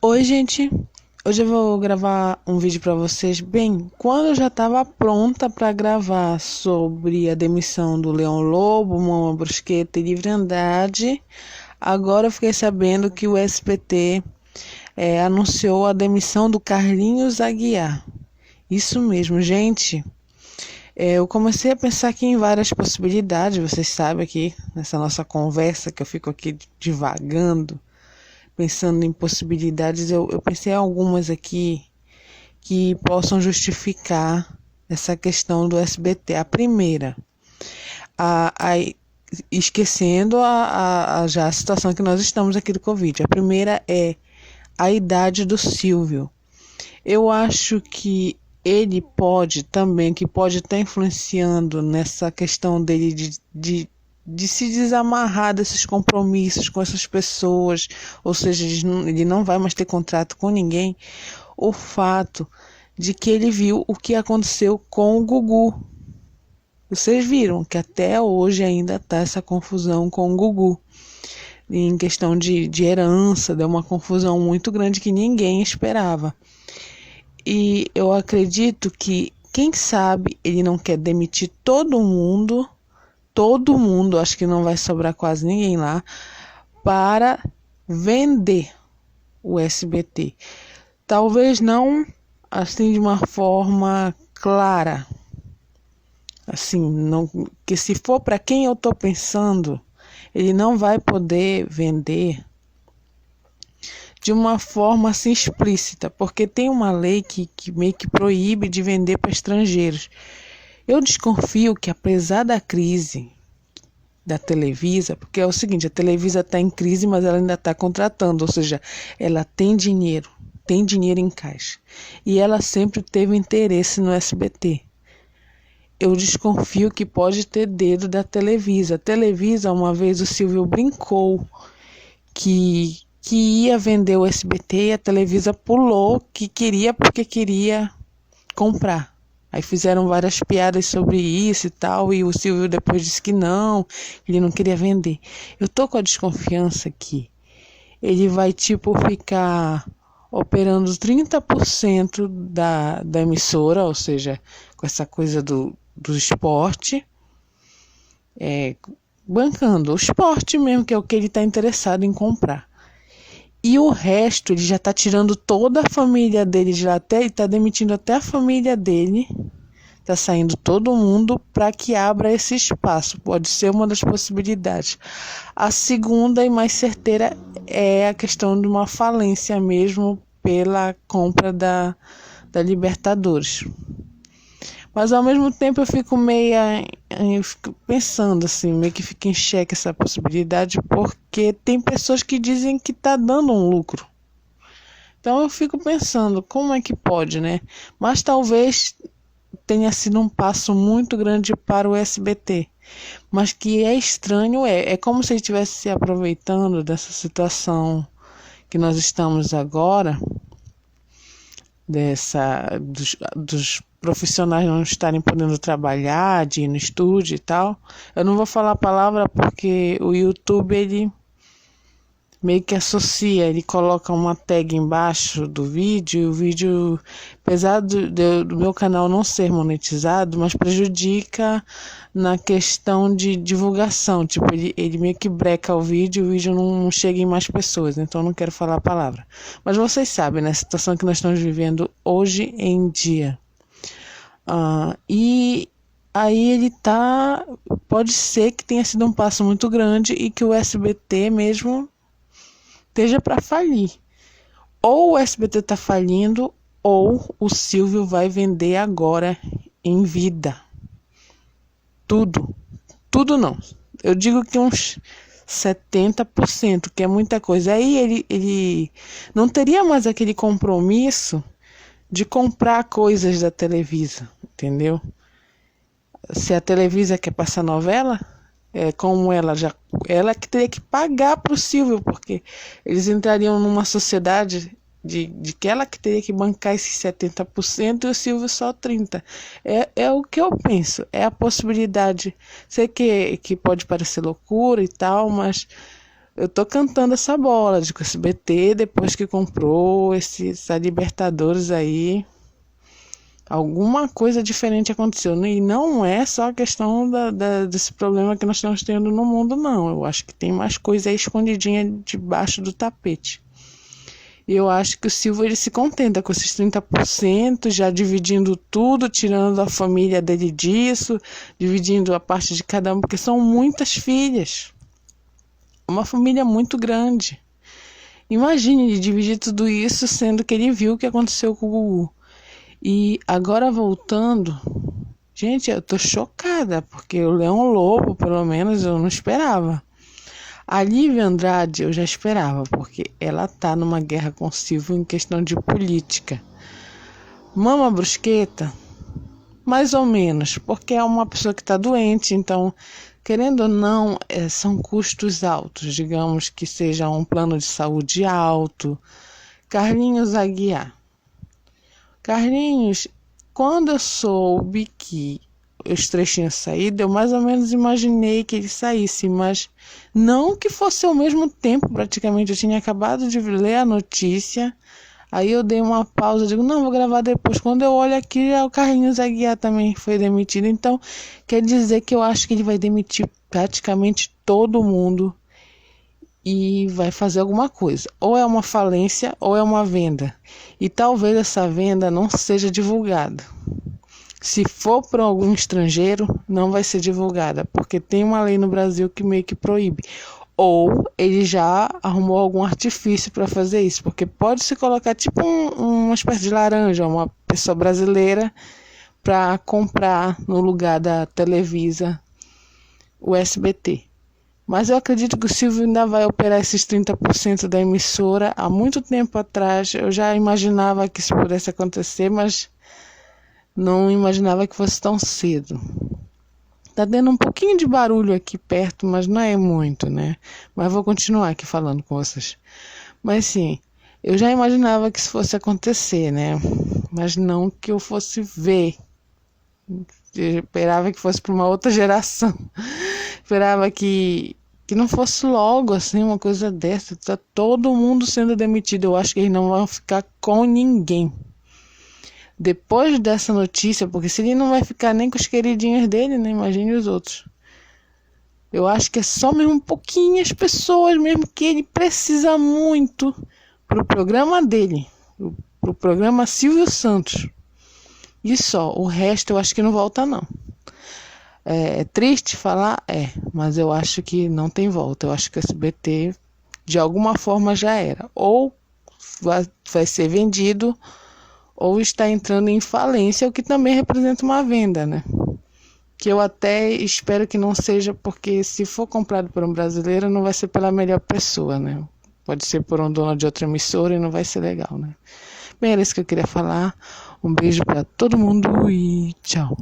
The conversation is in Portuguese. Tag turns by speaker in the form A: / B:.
A: Oi, gente. Hoje eu vou gravar um vídeo para vocês. Bem, quando eu já estava pronta para gravar sobre a demissão do Leão Lobo, Mama Brusqueta e Livre Andrade, agora eu fiquei sabendo que o SBT anunciou a demissão do Carlinhos Aguiar. Isso mesmo, gente. Eu comecei a pensar aqui em várias possibilidades. Vocês sabem aqui, nessa nossa conversa, que eu fico aqui divagando, pensando em possibilidades, eu pensei em algumas aqui que possam justificar essa questão do SBT. A primeira, esquecendo já a situação que nós estamos aqui do Covid. A primeira é a idade do Silvio. Eu acho que ele pode também, que pode estar influenciando nessa questão dele de se desamarrar desses compromissos com essas pessoas, ou seja, ele não vai mais ter contrato com ninguém, o fato de que ele viu o que aconteceu com o Gugu. Vocês viram que até hoje ainda está essa confusão com o Gugu. Em questão de herança, deu uma confusão muito grande que ninguém esperava. E eu acredito que, quem sabe, ele não quer demitir todo mundo, acho que não vai sobrar quase ninguém lá, para vender o SBT. Talvez não assim de uma forma clara, assim, não, que se for para quem eu estou pensando, ele não vai poder vender de uma forma assim explícita, porque tem uma lei que meio que proíbe de vender para estrangeiros. Eu desconfio que, apesar da crise da Televisa, porque é o seguinte, a Televisa está em crise, mas ela ainda está contratando, ou seja, ela tem dinheiro em caixa. E ela sempre teve interesse no SBT. Eu desconfio que pode ter dedo da Televisa. A Televisa, uma vez o Silvio brincou que ia vender o SBT e a Televisa pulou que queria porque queria comprar. Aí fizeram várias piadas sobre isso e tal, e o Silvio depois disse que não, ele não queria vender. Eu tô com a desconfiança que ele vai tipo ficar operando 30% da emissora, ou seja, com essa coisa do esporte, bancando o esporte mesmo, que é o que ele está interessado em comprar. E o resto, ele já está tirando toda a família dele de lá, até ele está demitindo até a família dele, está saindo todo mundo para que abra esse espaço. Pode ser uma das possibilidades. A segunda e mais certeira é a questão de uma falência mesmo pela compra da Libertadores. Mas ao mesmo tempo eu fico pensando assim, meio que fica em xeque essa possibilidade, porque tem pessoas que dizem que está dando um lucro. Então eu fico pensando, como é que pode, né? Mas talvez tenha sido um passo muito grande para o SBT. Mas que é estranho, é como se ele estivesse se aproveitando dessa situação que nós estamos agora, dos profissionais não estarem podendo trabalhar, de ir no estúdio e tal. Eu não vou falar a palavra porque o YouTube, ele meio que associa, ele coloca uma tag embaixo do vídeo, e o vídeo, apesar do meu canal não ser monetizado, mas prejudica na questão de divulgação, tipo, ele meio que breca o vídeo não chega em mais pessoas, então eu não quero falar a palavra. Mas vocês sabem, né, a situação que nós estamos vivendo hoje em dia. E aí pode ser que tenha sido um passo muito grande e que o SBT mesmo esteja para falir. Ou o SBT está falindo, ou o Silvio vai vender agora em vida. Tudo. Tudo não. Eu digo que uns 70%, que é muita coisa. Aí ele não teria mais aquele compromisso de comprar coisas da Televisa, entendeu? Se a Televisa quer passar novela, como ela que teria que pagar para o Silvio, porque eles entrariam numa sociedade de que ela que teria que bancar esses 70% e o Silvio só 30%. É o que eu penso, é a possibilidade. Sei que pode parecer loucura e tal, mas eu tô cantando essa bola de que o SBT, depois que comprou essa Libertadores aí, alguma coisa diferente aconteceu. E não é só a questão desse problema que nós estamos tendo no mundo, não. Eu acho que tem mais coisa aí escondidinha debaixo do tapete. E eu acho que o Silvio ele se contenta com esses 30%, já dividindo tudo, tirando da família dele disso, dividindo a parte de cada um, porque são muitas filhas. Uma família muito grande. Imagine ele dividir tudo isso, sendo que ele viu o que aconteceu com o Gugu. E agora voltando, gente, eu tô chocada, porque o Leão Lobo, pelo menos, eu não esperava. A Lívia Andrade eu já esperava, porque ela tá numa guerra com o Silvio em questão de política. Mama Brusqueta, mais ou menos, porque é uma pessoa que está doente, então, querendo ou não, são custos altos, digamos que seja um plano de saúde alto. Carlinhos Aguiar. Carlinhos, quando eu soube que os três tinham saído, eu mais ou menos imaginei que ele saísse, mas não que fosse ao mesmo tempo, praticamente. Eu tinha acabado de ler a notícia, aí eu dei uma pausa, digo, não, vou gravar depois. Quando eu olho aqui, o Carlinhos Aguiar também foi demitido, então quer dizer que eu acho que ele vai demitir praticamente todo mundo e vai fazer alguma coisa. Ou é uma falência, ou é uma venda. E talvez essa venda não seja divulgada. Se for para algum estrangeiro, não vai ser divulgada, porque tem uma lei no Brasil que meio que proíbe. Ou ele já arrumou algum artifício para fazer isso, porque pode se colocar tipo uma espécie de laranja, uma pessoa brasileira, para comprar no lugar da Televisa o SBT. Mas eu acredito que o Silvio ainda vai operar esses 30% da emissora. Há muito tempo atrás eu já imaginava que isso pudesse acontecer, mas não imaginava que fosse tão cedo. Tá dando um pouquinho de barulho aqui perto, mas não é muito, né? Mas vou continuar aqui falando com vocês. Mas sim, eu já imaginava que isso fosse acontecer, né? Mas não que eu fosse ver. Eu esperava que fosse para uma outra geração. Esperava que não fosse logo assim uma coisa dessa. Tá todo mundo sendo demitido. Eu acho que eles não vão ficar com ninguém depois dessa notícia, porque se ele não vai ficar nem com os queridinhos dele, né? Imagine os outros. Eu acho que é só mesmo pouquinhas pessoas mesmo que ele precisa muito pro programa dele, pro programa Silvio Santos. E só, o resto eu acho que não volta não. É triste falar, mas eu acho que não tem volta. Eu acho que o SBT de alguma forma já era. Ou vai ser vendido, ou está entrando em falência, o que também representa uma venda, né? Que eu até espero que não seja, porque se for comprado por um brasileiro, não vai ser pela melhor pessoa, né? Pode ser por um dono de outra emissora e não vai ser legal, né? Bem, era isso que eu queria falar. Um beijo para todo mundo e tchau.